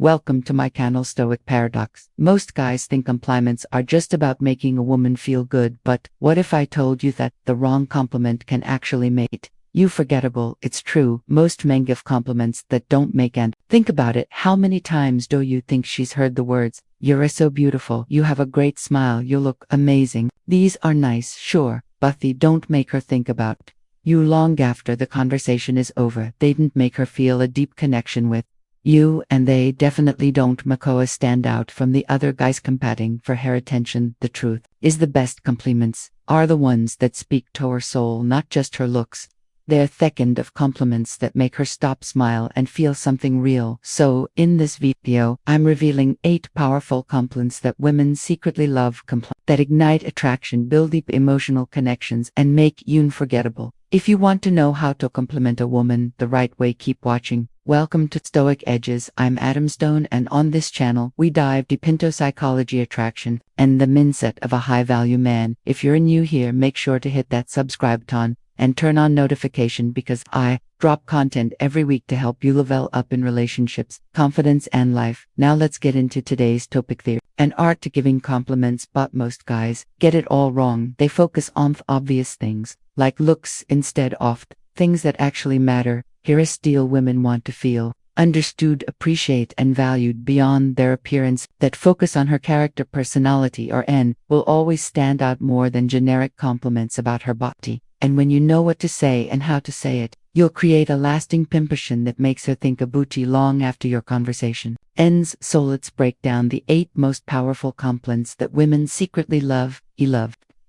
Welcome to my channel Stoic Paradox. Most guys think compliments are just about making a woman feel good, but what if I told you that the wrong compliment can actually make you forgettable? It's true, most men give compliments that don't make and think about it. How many times do you think she's heard the words, "You're so beautiful, you have a great smile, you look amazing"? These are nice, sure, but they don't make her think about you long after the conversation is over. They didn't make her feel a deep connection with you, and they definitely don't make her stand out from the other guys competing for her attention. The truth is, the best compliments are the ones that speak to her soul, not just her looks. They're thickened of compliments that make her stop, smile, and feel something real. So, in this video, I'm revealing 8 powerful compliments that women secretly love, that ignite attraction, build deep emotional connections, and make you unforgettable. If you want to know how to compliment a woman the right way, keep watching. Welcome to Stoic Edges. I'm Adam Stone, and on this channel, we dive deep into psychology, attraction, and the mindset of a high-value man. If you're new here, make sure to hit that subscribe button and turn on notification, because I drop content every week to help you level up in relationships, confidence, and life. Now let's get into today's topic: theory, an art to giving compliments. But most guys get it all wrong. They focus on obvious things, like looks, instead of things that actually matter. Here's the deal: women want to feel understood, appreciated, and valued beyond their appearance. That focus on her character, personality, or will always stand out more than generic compliments about her body. And when you know what to say and how to say it, you'll create a lasting impression that makes her think about you long after your conversation ends. So let's break down the 8 most powerful compliments that women secretly love.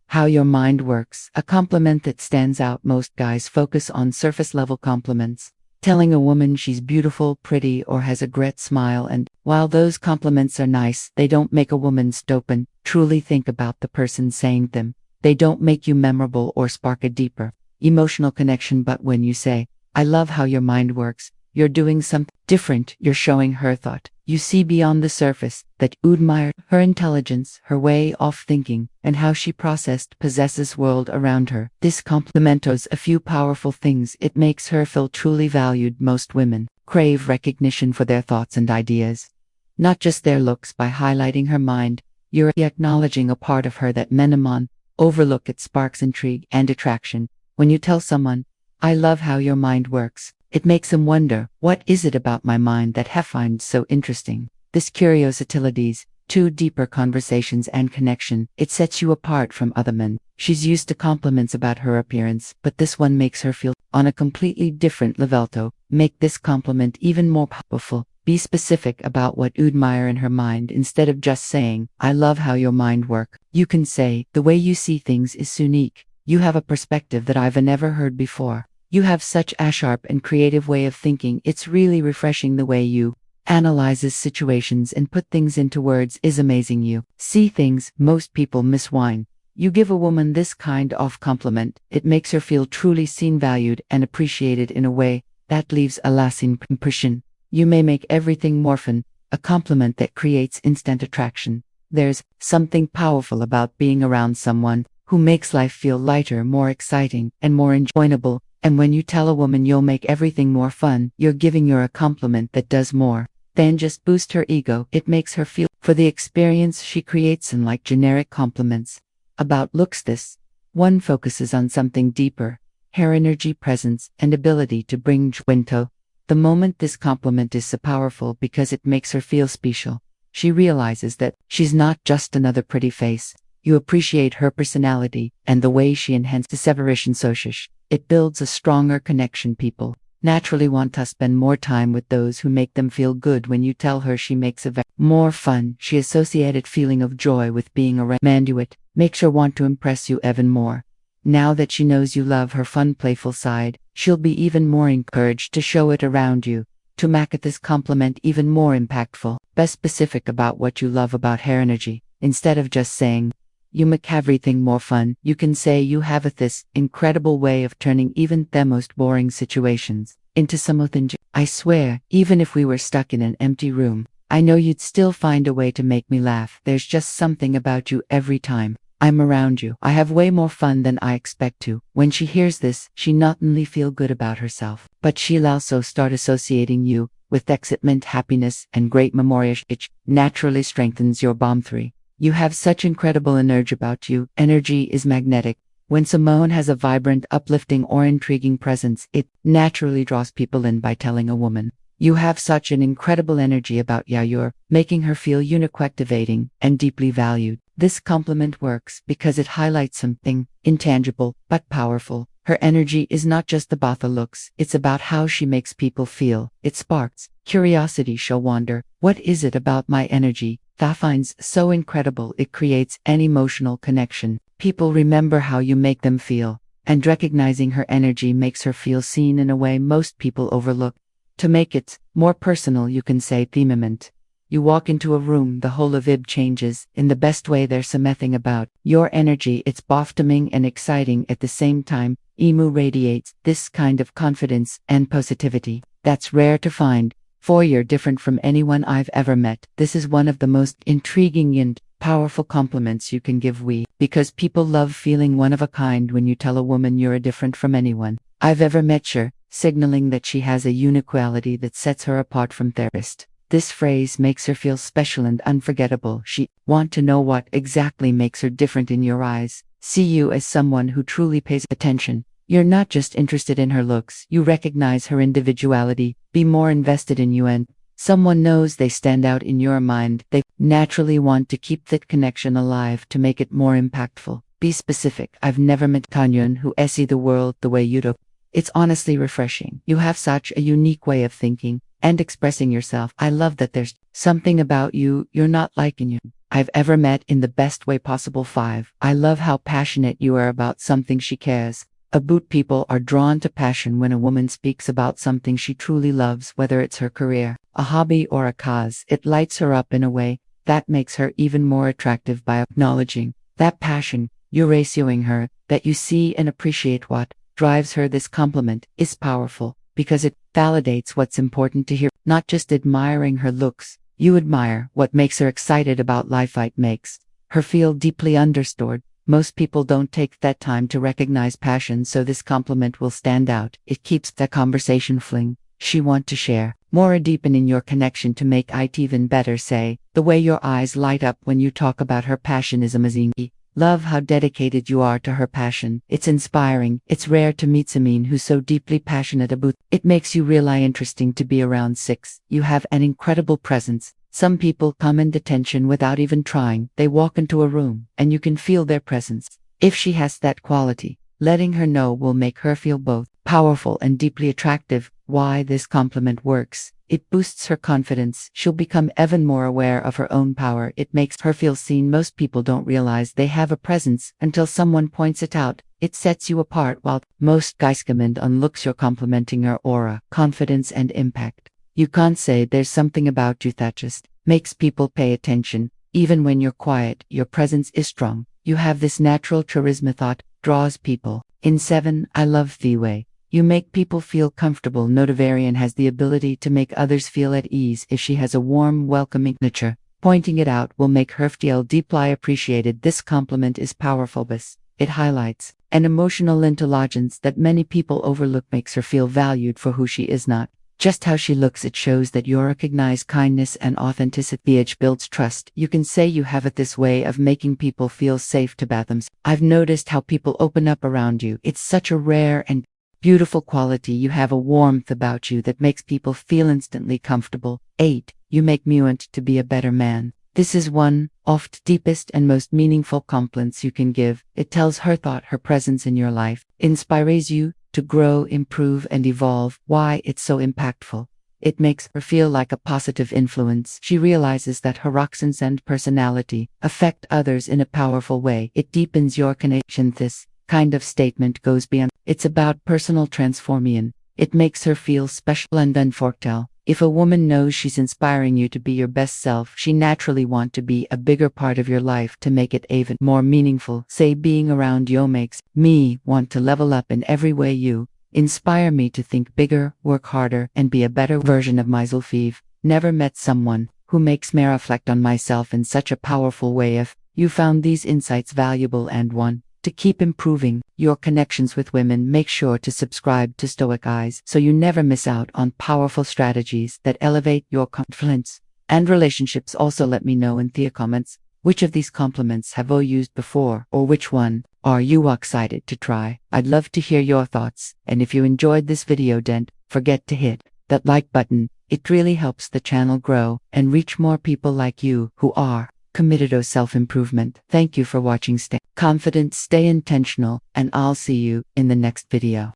How your mind works. A compliment that stands out. Most guys focus on surface-level compliments, telling a woman she's beautiful, pretty, or has a great smile, and while those compliments are nice, they don't make a woman stop and truly think about the person saying them. They don't make you memorable or spark a deeper emotional connection. But when you say, "I love how your mind works," you're doing something different. You're showing her thought. You see beyond the surface, that you admire her intelligence, her way of thinking, and how she possesses world around her. This compliment does a few powerful things. It makes her feel truly valued. Most women crave recognition for their thoughts and ideas, not just their looks. By highlighting her mind, you're acknowledging a part of her that men overlook. It sparks intrigue and attraction. When you tell someone, "I love how your mind works," it makes them wonder, what is it about my mind that I find so interesting? This curiosity leads to deeper conversations and connection. It sets you apart from other men. She's used to compliments about her appearance, but this one makes her feel on a completely different level. To make this compliment even more powerful, be specific about what you admire in her mind. Instead of just saying, "I love how your mind works," you can say, "The way you see things is unique. You have a perspective that I've never heard before. You have such a sharp and creative way of thinking. It's really refreshing the way you analyze situations and put things into words is amazing. You see things most people miss." Wine. You give a woman this kind of compliment, it makes her feel truly seen, valued, and appreciated in a way that leaves a lasting impression. You may make everything more fun. A compliment that creates instant attraction. There's something powerful about being around someone who makes life feel lighter, more exciting, and more enjoyable. And when you tell a woman you'll make everything more fun, you're giving her a compliment that does more than just boost her ego. It makes her feel for the experience she creates. Unlike generic compliments about looks, this one focuses on something deeper: her energy, presence, and ability to bring joy into the moment. This compliment is so powerful because it makes her feel special. She realizes that she's not just another pretty face. You appreciate her personality and the way she enhances separation social. It builds a stronger connection. People naturally want to spend more time with those who make them feel good. When you tell her she makes a more fun, she associated feeling of joy with being around you. It makes her want to impress you even more. Now that she knows you love her fun, playful side, she'll be even more encouraged to show it around you. To make this compliment even more impactful, be specific about what you love about her energy. Instead of just saying, "You make everything more fun," you can say, "You have this incredible way of turning even the most boring situations into something. I swear, even if we were stuck in an empty room, I know you'd still find a way to make me laugh. There's just something about you every time I'm around you. I have way more fun than I expect to." When she hears this, she not only feel good about herself, but she'll also start associating you with excitement, happiness, and great memoria. It naturally strengthens your bond. 3. You have such incredible energy about you. Energy is magnetic. When Simone has a vibrant, uplifting, or intriguing presence, it naturally draws people in. By telling a woman, you have such an incredible energy about you, you're making her feel unique, activating, and deeply valued. This compliment works because it highlights something intangible but powerful. Her energy is not just about the looks, it's about how she makes people feel. It sparks curiosity. She'll wonder, what is it about my energy that finds so incredible? It creates an emotional connection. People remember how you make them feel, and recognizing her energy makes her feel seen in a way most people overlook. To make it more personal, you can say themement. You walk into a room, the whole of it changes in the best way. There's something about your energy, it's bottoming and exciting at the same time. Emu radiates this kind of confidence and positivity that's rare to find. 4. You're different from anyone I've ever met. This is one of the most intriguing and powerful compliments you can give, because people love feeling one of a kind. When you tell a woman you're different from anyone I've ever met, you're signaling that she has a unique quality that sets her apart from the rest. This phrase makes her feel special and unforgettable. She want to know what exactly makes her different. In your eyes, see you as someone who truly pays attention. You're not just interested in her looks, you recognize her individuality. Be more invested in you, and someone knows they stand out in your mind. They naturally want to keep that connection alive to make it more impactful. Be specific. I've never met Tanyan who see the world the way you do. It's honestly refreshing. You have such a unique way of thinking and expressing yourself. I love that there's something about you you're not like anyone I've ever met, in the best way possible. 5. I love how passionate you are about something she cares about. People are drawn to passion when a woman speaks about something she truly loves, whether it's her career, a hobby, or a cause. It lights her up in a way that makes her even more attractive. By acknowledging that passion, you're ratioing her, that you see and appreciate what drives her. This compliment is powerful because it validates what's important to hear. Not just admiring her looks, you admire what makes her excited about life. It makes her feel deeply understood. Most people don't take that time to recognize passion, so this compliment will stand out. It keeps the conversation flowing. She want to share more, deepening your connection to make it even better. Say, the way your eyes light up when you talk about her passion is amazing. Love how dedicated you are to her passion. It's inspiring. It's rare to meet someone who's so deeply passionate about it. Makes you really interesting to be around. 6. You have an incredible presence. Some people command attention without even trying. They walk into a room, and you can feel their presence. If she has that quality, letting her know will make her feel both powerful and deeply attractive. Why this compliment works? It boosts her confidence. She'll become even more aware of her own power. It makes her feel seen. Most people don't realize they have a presence until someone points it out. It sets you apart. While most guys comment on looks, you're complimenting her aura, confidence, and impact. You can't say there's something about you that just makes people pay attention. Even when you're quiet, your presence is strong. You have this natural charisma that draws people in. 7. I love the way you make people feel comfortable. Notavarian has the ability to make others feel at ease. If she has a warm, welcoming nature, pointing it out will make her feel deeply appreciated. This compliment is powerful because it highlights an emotional intelligence that many people overlook. Makes her feel valued for who she is, not just how she looks. It shows that you recognize kindness and authenticity. It builds trust. You can say you have it this way of making people feel safe to them. I've noticed how people open up around you. It's such a rare and beautiful quality. You have a warmth about you that makes people feel instantly comfortable. 8. You make me want to be a better man. This is one of the deepest and most meaningful compliments you can give. It tells her that her presence in your life inspires you to grow, improve, and evolve. Why it's so impactful? It makes her feel like a positive influence. She realizes that her accents and personality affect others in a powerful way. It deepens your connection. This kind of statement goes beyond. It's about personal transformation. It makes her feel special and unforgettable. If a woman knows she's inspiring you to be your best self, she naturally want to be a bigger part of your life to make it even more meaningful. Say, being around you makes me want to level up in every way. You inspire me to think bigger, work harder, and be a better version of myself. I've never met someone who makes me reflect on myself in such a powerful way. If you found these insights valuable and want to keep improving, your connections with women, make sure to subscribe to Stoic Eyes so you never miss out on powerful strategies that elevate your confidence and relationships. Also, let me know in the comments which of these compliments have you used before, or which one are you excited to try. I'd love to hear your thoughts, and if you enjoyed this video, don't forget to hit that like button. It really helps the channel grow and reach more people like you who are committed to self-improvement. Thank you for watching. Stay confident, stay intentional, and I'll see you in the next video.